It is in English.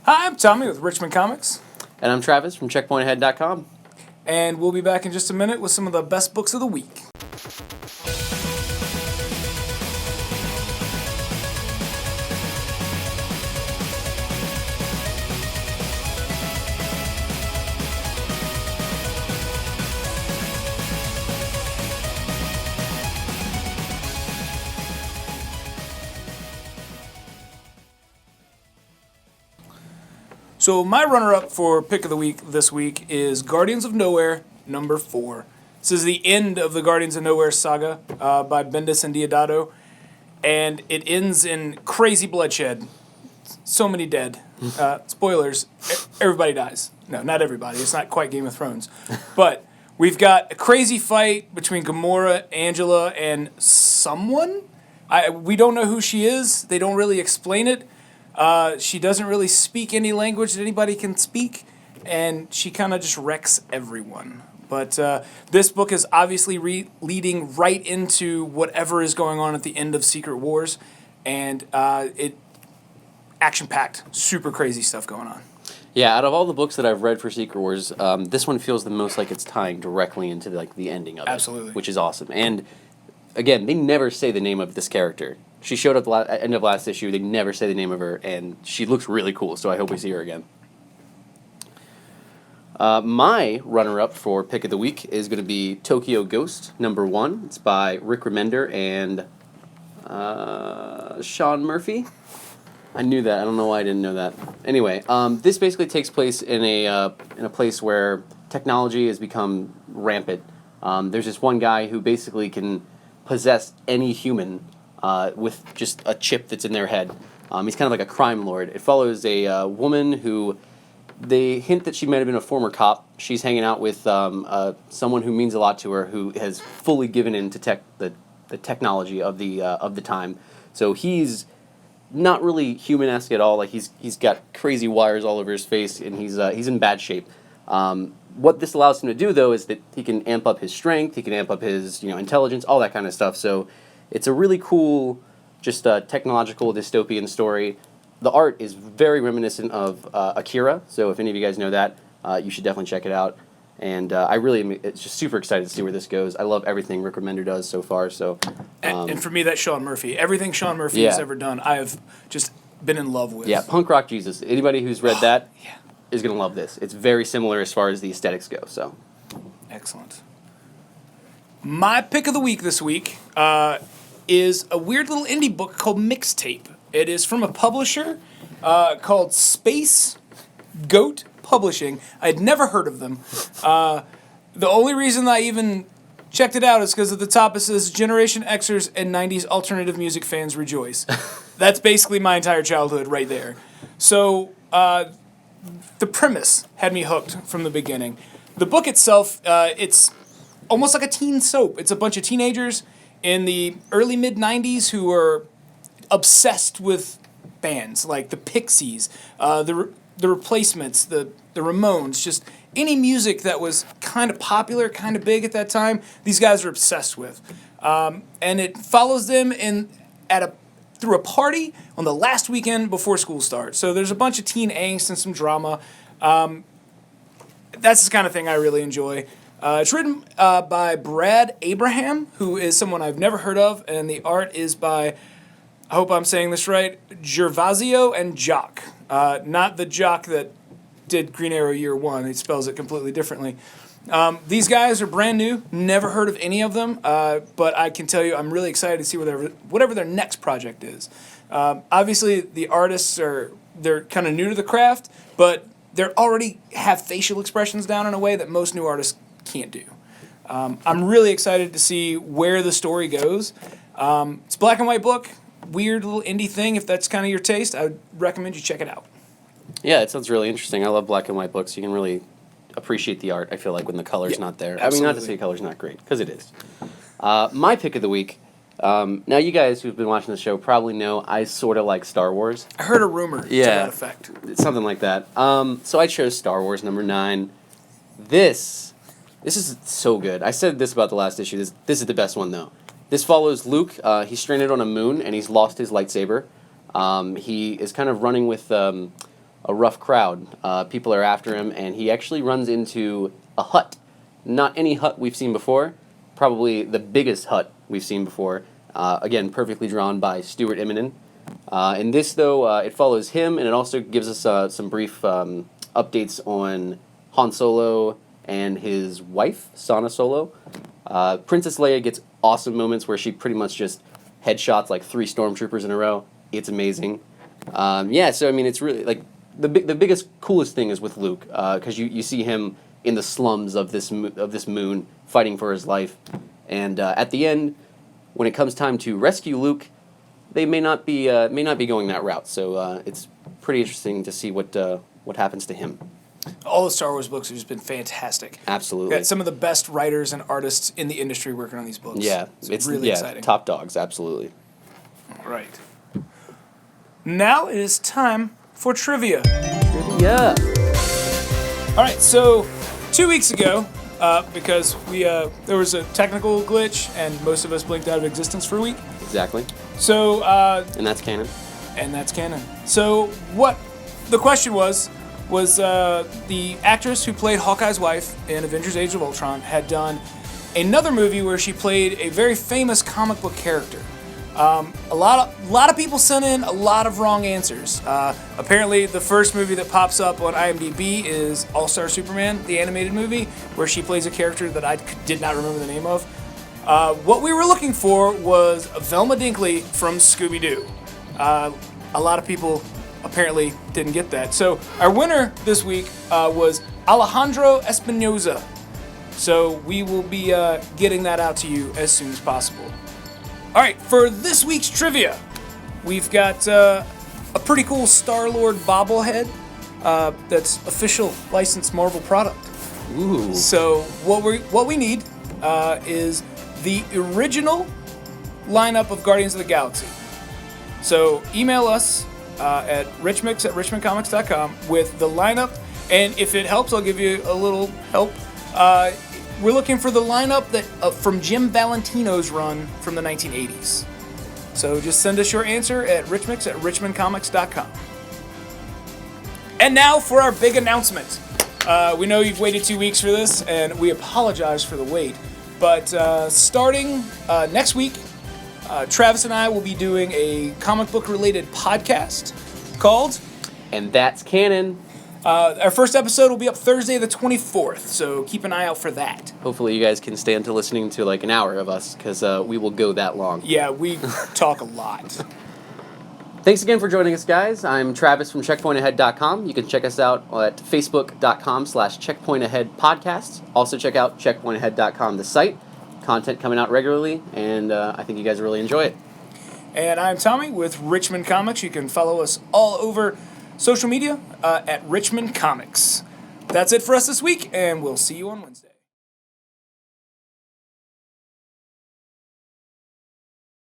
Hi, I'm Tommy with Richmond Comix. And I'm Travis from CheckpointAhead.com. And we'll be back in just a minute with some of the best books of the week. So my runner-up for pick of the week this week is Guardians of Nowhere number 4. This is the end of the Guardians of Nowhere saga by Bendis and Deodato, and it ends in crazy bloodshed. So many dead. Spoilers, everybody dies. No, not everybody. It's not quite Game of Thrones. But we've got a crazy fight between Gamora, Angela, and someone. We don't know who she is. They don't really explain it. She doesn't really speak any language that anybody can speak, and she kind of just wrecks everyone. But this book is obviously leading right into whatever is going on at the end of Secret Wars, and it action-packed, super crazy stuff going on. Yeah, out of all the books that I've read for Secret Wars, this one feels the most like it's tying directly into the ending of it. Absolutely. Which is awesome. And again, they never say the name of this character. She showed up at the end of last issue. They never say the name of her, and she looks really cool, so I hope we see her again. My runner-up for pick of the week is going to be Tokyo Ghost, number 1. It's by Rick Remender and Sean Murphy. I knew that. I don't know why I didn't know that. Anyway, this basically takes place in a place where technology has become rampant. There's this one guy who basically can possess any human with just a chip that's in their head. He's kind of like a crime lord. It follows a woman who, they hint that she might have been a former cop. She's hanging out with someone who means a lot to her, who has fully given in to the technology of the time. So he's not really human-esque at all. Like he's got crazy wires all over his face, and he's in bad shape. What this allows him to do, though, is that he can amp up his strength, he can amp up his intelligence, all that kind of stuff. So it's a really cool, just technological dystopian story. The art is very reminiscent of Akira, so if any of you guys know that, you should definitely check it out. And I really am just super excited to see where this goes. I love everything Rick Remender does so far. So, and for me, that's Sean Murphy. Everything Sean Murphy has ever done, I have just been in love with. Yeah, Punk Rock Jesus. Anybody who's read that is going to love this. It's very similar as far as the aesthetics go. So, excellent. My pick of the week this week is a weird little indie book called Mixtape. It is from a publisher called Space Goat Publishing. I had never heard of them. The only reason I even checked it out is because at the top it says Generation Xers and 90s alternative music fans rejoice. That's basically my entire childhood right there. So the premise had me hooked from the beginning. The book itself, it's almost like a teen soap. It's a bunch of teenagers in the early mid-90s who are obsessed with bands like the Pixies, the Replacements, the Ramones, just any music that was kind of popular, kind of big at that time, these guys are obsessed with. And it follows them through a party on the last weekend before school starts. So there's a bunch of teen angst and some drama. That's the kind of thing I really enjoy. It's written by Brad Abraham, who is someone I've never heard of, and the art is by, I hope I'm saying this right, Gervasio and Jock. Not the Jock that did Green Arrow Year One. He spells it completely differently. These guys are brand new. Never heard of any of them, but I can tell you I'm really excited to see whatever their next project is. Obviously, the artists they're kind of new to the craft, but they already have facial expressions down in a way that most new artists can't do. I'm really excited to see where the story goes. It's a black and white book. Weird little indie thing. If that's kind of your taste, I would recommend you check it out. Yeah, it sounds really interesting. I love black and white books. You can really appreciate the art, I feel like, when the color's not there. Absolutely. I mean, not to say the color's not great, because it is. My pick of the week, now you guys who've been watching the show probably know I sort of like Star Wars. I heard a rumor to that effect. It's something like that. So I chose Star Wars number 9. This is so good. I said this about the last issue. This is the best one, though. This follows Luke. He's stranded on a moon, and he's lost his lightsaber. He is kind of running with a rough crowd. People are after him, and he actually runs into a hut. Not any hut we've seen before. Probably the biggest hut we've seen before. Again, perfectly drawn by Stuart Immonen. In this, though, it follows him, and it also gives us some brief updates on Han Solo and his wife, Sana Solo. Princess Leia gets awesome moments where she pretty much just headshots like 3 stormtroopers in a row. It's amazing. So I mean, it's really like the biggest, coolest thing is with Luke, because you see him in the slums of this moon fighting for his life, and at the end, when it comes time to rescue Luke, they may not be going that route. So it's pretty interesting to see what happens to him. All the Star Wars books have just been fantastic. Absolutely. Got some of the best writers and artists in the industry working on these books. Yeah, it's really exciting. Top dogs, absolutely. All right. Now it is time for trivia. Yeah. All right, so 2 weeks ago, because there was a technical glitch and most of us blinked out of existence for a week. Exactly. So and that's canon. And that's canon. So what the question was the actress who played Hawkeye's wife in Avengers: Age of Ultron had done another movie where she played a very famous comic book character. A lot of people sent in a lot of wrong answers. Apparently, the first movie that pops up on IMDb is All-Star Superman, the animated movie, where she plays a character that I did not remember the name of. What we were looking for was Velma Dinkley from Scooby-Doo. A lot of people apparently didn't get that. So our winner this week was Alejandro Espinoza. So we will be getting that out to you as soon as possible. All right, for this week's trivia, we've got a pretty cool Star-Lord bobblehead that's official licensed Marvel product. Ooh. So what we need is the original lineup of Guardians of the Galaxy. So email us at richmix@richmondcomics.com with the lineup, and if it helps, I'll give you a little help. We're looking for the lineup that from Jim Valentino's run from the 1980s. So just send us your answer at richmix@richmondcomics.com. And now for our big announcement. We know you've waited 2 weeks for this, and we apologize for the wait. But starting next week, Travis and I will be doing a comic book related podcast called And That's Canon. Our first episode will be up Thursday the 24th, so keep an eye out for that. Hopefully you guys can stand to listening to like an hour of us, because we will go that long. Yeah, we talk a lot. Thanks again for joining us, guys. I'm Travis from checkpointahead.com. You can check us out at facebook.com/checkpointaheadpodcast. Also check out checkpointahead.com, the site. Content coming out regularly, and I think you guys really enjoy it. And I'm Tommy with Richmond Comix. You can follow us all over social media at Richmond Comix. That's it for us this week, and we'll see you on Wednesday.